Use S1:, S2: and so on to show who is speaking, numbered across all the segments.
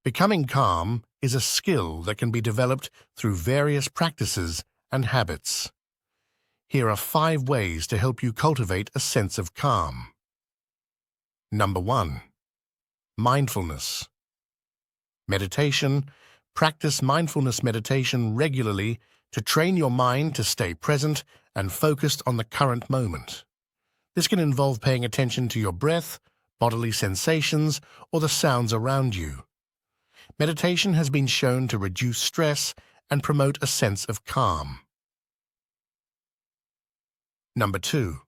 S1: Becoming calm is a skill that can be developed through various practices and habits. Here are 5 ways to help you cultivate a sense of calm. Number 1. Mindfulness. Meditation. Practice mindfulness meditation regularly to train your mind to stay present and focused on the current moment. This can involve paying attention to your breath, bodily sensations, or the sounds around you. Meditation has been shown to reduce stress and promote a sense of calm. Number 2.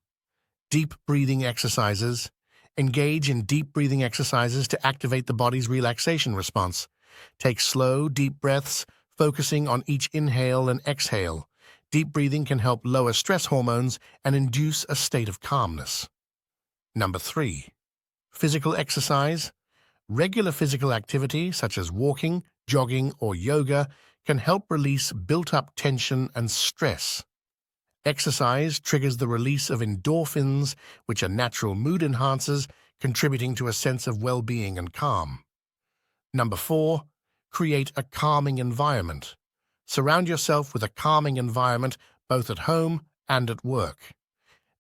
S1: Deep breathing exercises. Engage in deep breathing exercises to activate the body's relaxation response. Take slow, deep breaths, focusing on each inhale and exhale. Deep breathing can help lower stress hormones and induce a state of calmness. Number 3. Physical exercise. Regular physical activity, such as walking, jogging, or yoga, can help release built-up tension and stress. Exercise triggers the release of endorphins, which are natural mood enhancers, contributing to a sense of well-being and calm. Number 4. Create a calming environment. Surround yourself with a calming environment both at home and at work.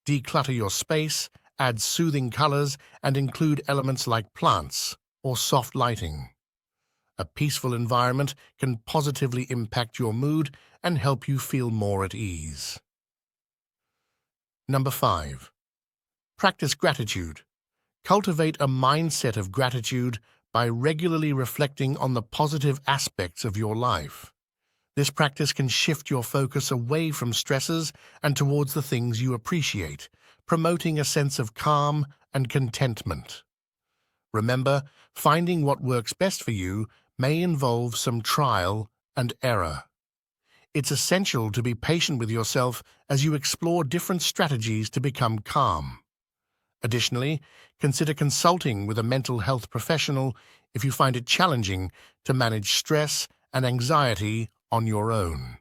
S1: Declutter your space, add soothing colors, and include elements like plants or soft lighting. A peaceful environment can positively impact your mood and help you feel more at ease. Number 5. Practice gratitude. Cultivate a mindset of gratitude by regularly reflecting on the positive aspects of your life. This practice can shift your focus away from stresses and towards the things you appreciate, promoting a sense of calm and contentment. Remember, finding what works best for you may involve some trial and error. It's essential to be patient with yourself as you explore different strategies to become calm. Additionally, consider consulting with a mental health professional if you find it challenging to manage stress and anxiety on your own.